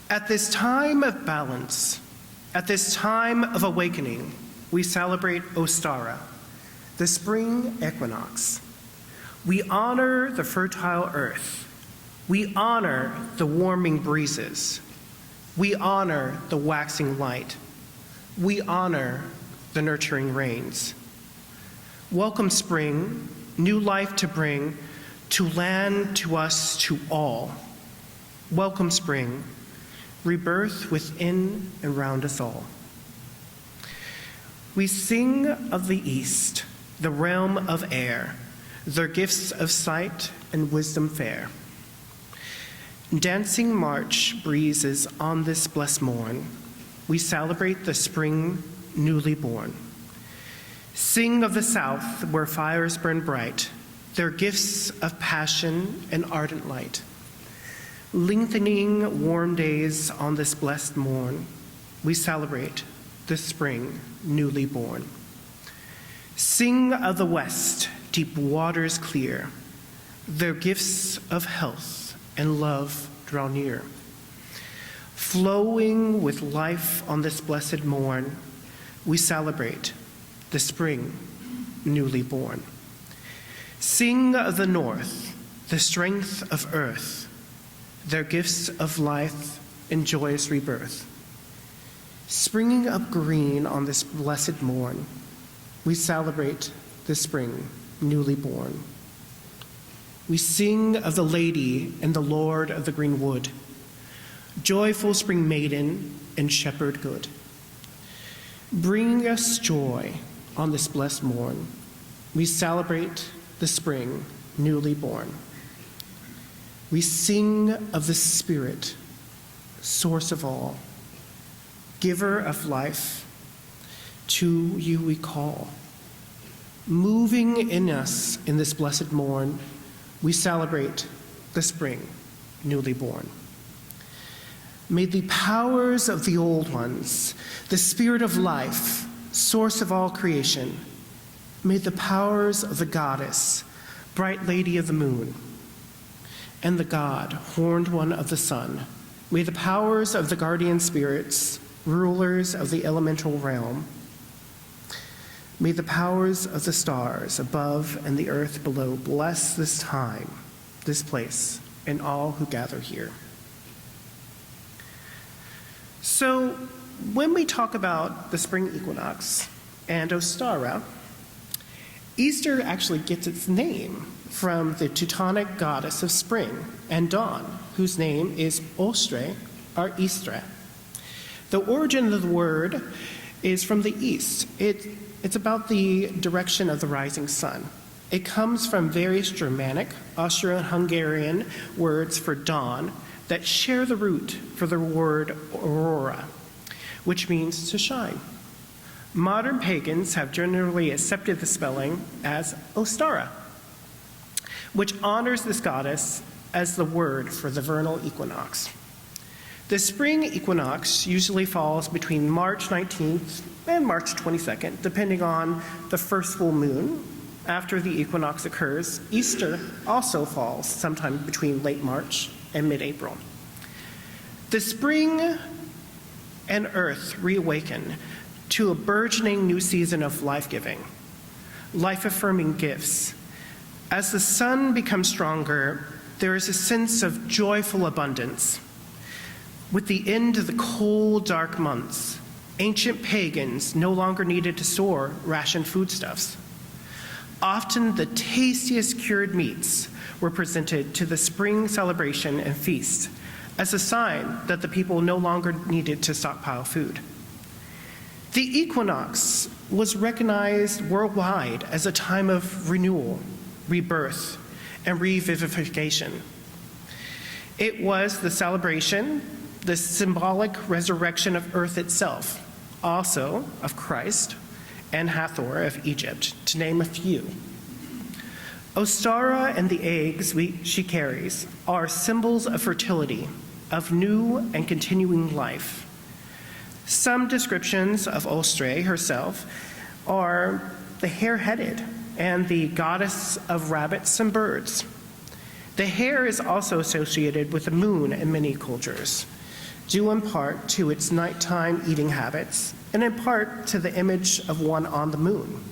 At this time of balance, at this time of awakening, we celebrate Ostara, the spring equinox. We honor the fertile earth. We honor the warming breezes. We honor the waxing light. We honor the nurturing rains. Welcome spring, new life to bring, to land, to us, to all. Welcome spring, rebirth within and round us all. We sing of the east, the realm of air, their gifts of sight and wisdom fair. Dancing March breezes on this blessed morn, we celebrate the spring newly born. Sing of the south where fires burn bright, their gifts of passion and ardent light. Lengthening warm days on this blessed morn, we celebrate the spring newly born. Sing of the west, deep waters clear, their gifts of health and love draw near. Flowing with life on this blessed morn, we celebrate the spring newly born. Sing of the north, the strength of earth, their gifts of life and joyous rebirth. Springing up green on this blessed morn, we celebrate the spring newly born. We sing of the lady and the lord of the green wood, joyful spring maiden and shepherd good. Bringing us joy on this blessed morn, we celebrate the spring newly born. We sing of the Spirit, source of all, giver of life, to you we call. Moving in us in this blessed morn, we celebrate the spring newly born. May the powers of the old ones, the spirit of life, source of all creation, may the powers of the goddess, bright lady of the moon, and the god, horned one of the sun, may the powers of the guardian spirits, rulers of the elemental realm, may the powers of the stars above and the earth below bless this time, this place, and all who gather here. So when we talk about the spring equinox and Ostara, Easter actually gets its name from the Teutonic goddess of spring and dawn, whose name is Ostre or Istre. The origin of the word is from the east. It's about the direction of the rising sun. It comes from various Germanic, Austro-Hungarian words for dawn that share the root for the word aurora, which means to shine. Modern pagans have generally accepted the spelling as Ostara, which honors this goddess as the word for the vernal equinox. The spring equinox usually falls between March 19th and March 22nd, depending on the first full moon after the equinox occurs. Easter also falls sometime between late March and mid-April. The spring and earth reawaken to a burgeoning new season of life-giving, life-affirming gifts. As the sun becomes stronger, there is a sense of joyful abundance. With the end of the cold, dark months, ancient pagans no longer needed to store rationed foodstuffs. Often the tastiest cured meats were presented to the spring celebration and feast as a sign that the people no longer needed to stockpile food. The equinox was recognized worldwide as a time of renewal, rebirth, and revivification. It was the celebration, the symbolic resurrection of earth itself, also of Christ and Hathor of Egypt, to name a few. Ostara and the eggs she carries are symbols of fertility, of new and continuing life. Some descriptions of Ostre herself are the hare-headed and the goddess of rabbits and birds. The hare is also associated with the moon in many cultures. due in part to its nighttime eating habits and in part to the image of one on the moon.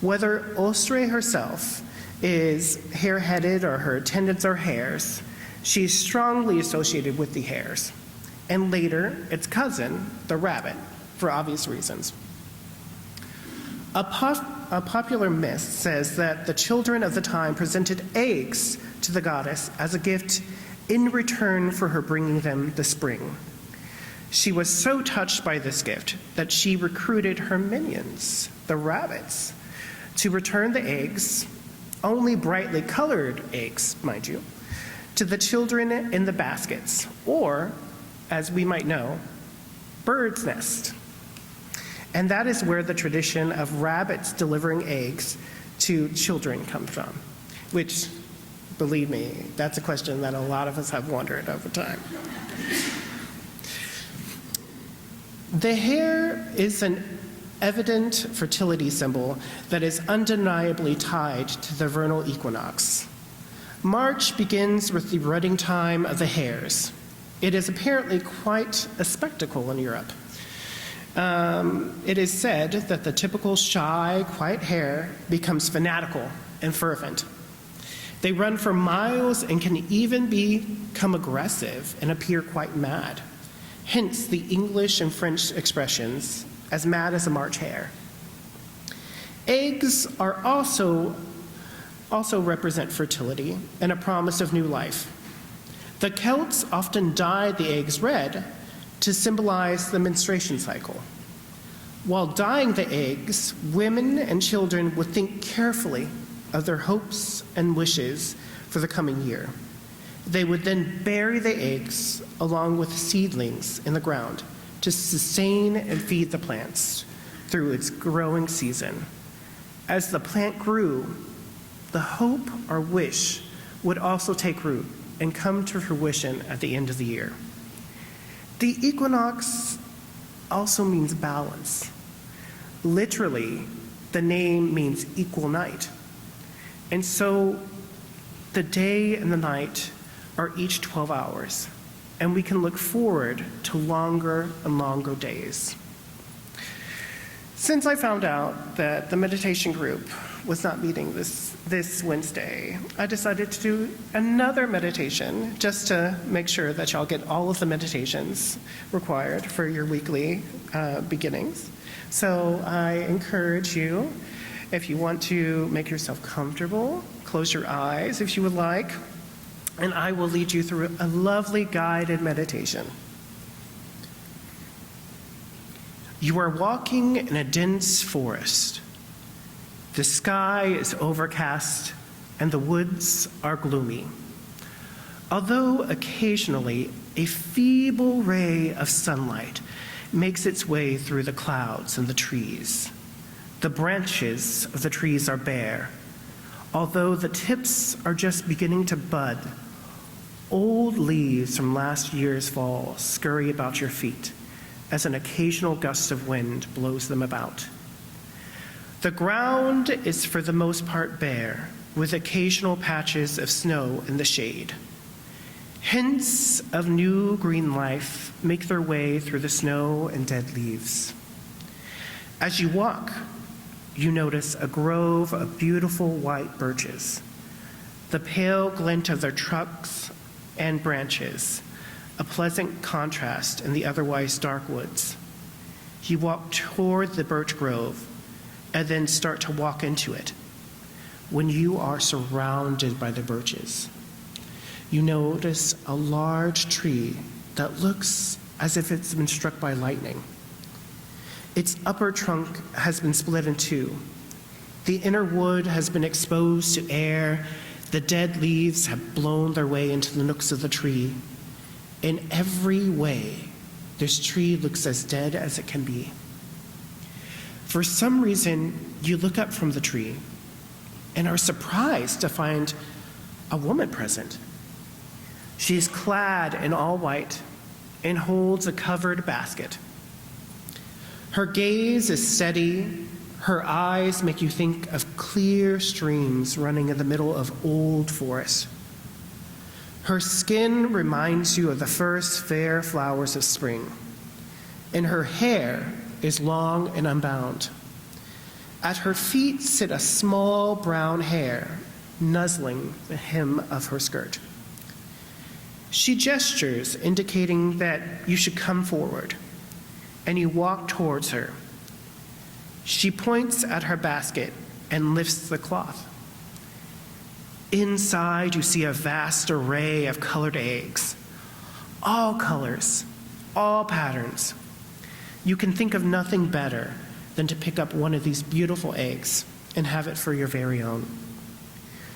Whether Ostre herself is hare-headed or her attendants are hares, she is strongly associated with the hares, and later its cousin, the rabbit, for obvious reasons. A popular myth says that the children of the time presented eggs to the goddess as a gift in return for her bringing them the spring. She was so touched by this gift that she recruited her minions, the rabbits, to return the eggs, only brightly colored eggs, mind you, to the children in the baskets, or, as we might know, bird's nest. And that is where the tradition of rabbits delivering eggs to children comes from, which, believe me, that's a question that a lot of us have wondered over time. The hare is an evident fertility symbol that is undeniably tied to the vernal equinox. March begins with the rutting time of the hares. It is apparently quite a spectacle in Europe. It is said that the typical shy, quiet hare becomes fanatical and fervent. They run for miles and can even become aggressive and appear quite mad. Hence the English and French expressions, as mad as a March hare. Eggs are also represent fertility and a promise of new life. The Celts often dyed the eggs red to symbolize the menstruation cycle. While dyeing the eggs, women and children would think carefully of their hopes and wishes for the coming year. They would then bury the eggs along with seedlings in the ground to sustain and feed the plants through its growing season. As the plant grew, the hope or wish would also take root and come to fruition at the end of the year. The equinox also means balance. Literally, the name means equal night. And so the day and the night are each 12 hours, and we can look forward to longer and longer days. Since I found out that the meditation group was not meeting this Wednesday, I decided to do another meditation just to make sure that y'all get all of the meditations required for your weekly beginnings. So I encourage you, if you want to make yourself comfortable, close your eyes if you would like, and I will lead you through a lovely guided meditation. You are walking in a dense forest. The sky is overcast and the woods are gloomy. Although occasionally a feeble ray of sunlight makes its way through the clouds and the trees, the branches of the trees are bare. Although the tips are just beginning to bud, old leaves from last year's fall scurry about your feet as an occasional gust of wind blows them about. The ground is for the most part bare, with occasional patches of snow in the shade. Hints of new green life make their way through the snow and dead leaves. As you walk, you notice a grove of beautiful white birches. The pale glint of their trunks and branches, a pleasant contrast in the otherwise dark woods. You walk toward the birch grove and then start to walk into it. When you are surrounded by the birches, you notice a large tree that looks as if it's been struck by lightning. Its upper trunk has been split in two. The inner wood has been exposed to air. The dead leaves have blown their way into the nooks of the tree. In every way, this tree looks as dead as it can be. For some reason, you look up from the tree and are surprised to find a woman present. She is clad in all white and holds a covered basket. Her gaze is steady. Her eyes make you think of clear streams running in the middle of old forest. Her skin reminds you of the first fair flowers of spring, and her hair is long and unbound. At her feet sit a small brown hare, nuzzling the hem of her skirt. She gestures, indicating that you should come forward, and you walk towards her. She points at her basket and lifts the cloth. Inside, you see a vast array of colored eggs, all colors, all patterns. You can think of nothing better than to pick up one of these beautiful eggs and have it for your very own.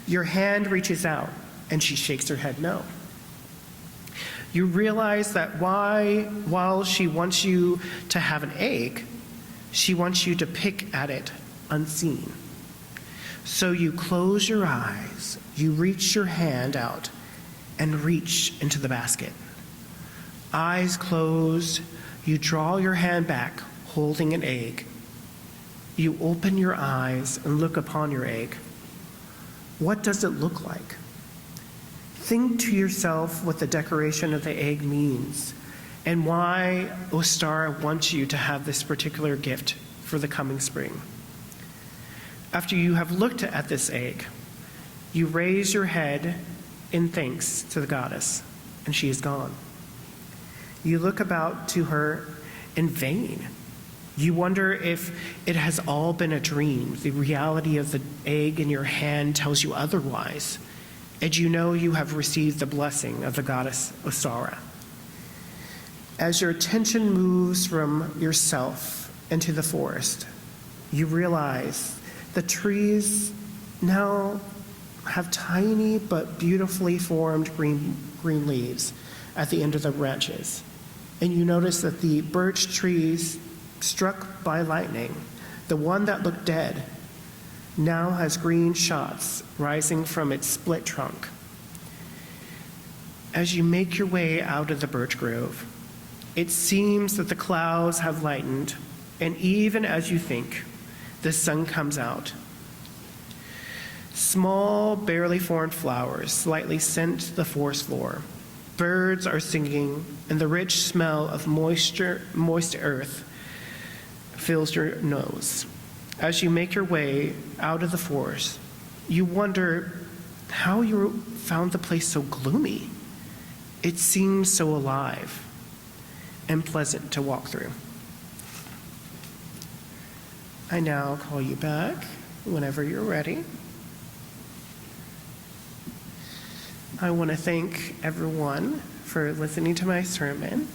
Your hand reaches out, and she shakes her head no. You realize that while she wants you to have an egg, she wants you to pick at it unseen. So you close your eyes, you reach your hand out, and reach into the basket. Eyes closed, you draw your hand back, holding an egg. You open your eyes and look upon your egg. What does it look like? Think to yourself what the decoration of the egg means and why Ostara wants you to have this particular gift for the coming spring. After you have looked at this egg, you raise your head in thanks to the goddess, and she is gone. You look about to her in vain. You wonder if it has all been a dream. The reality of the egg in your hand tells you otherwise, and you know you have received the blessing of the goddess Ostara. As your attention moves from yourself into the forest, you realize the trees now have tiny but beautifully formed green leaves at the end of the branches. And you notice that the birch trees struck by lightning, the one that looked dead, now has green shots rising from its split trunk. As you make your way out of the birch grove, it seems that the clouds have lightened, and even as you think, the sun comes out. Small, barely formed flowers slightly scent the forest floor. Birds are singing, and the rich smell of moist earth fills your nose. As you make your way out of the forest, you wonder how you found the place so gloomy. It seems so alive and pleasant to walk through. I now call you back whenever you're ready. I want to thank everyone for listening to my sermon.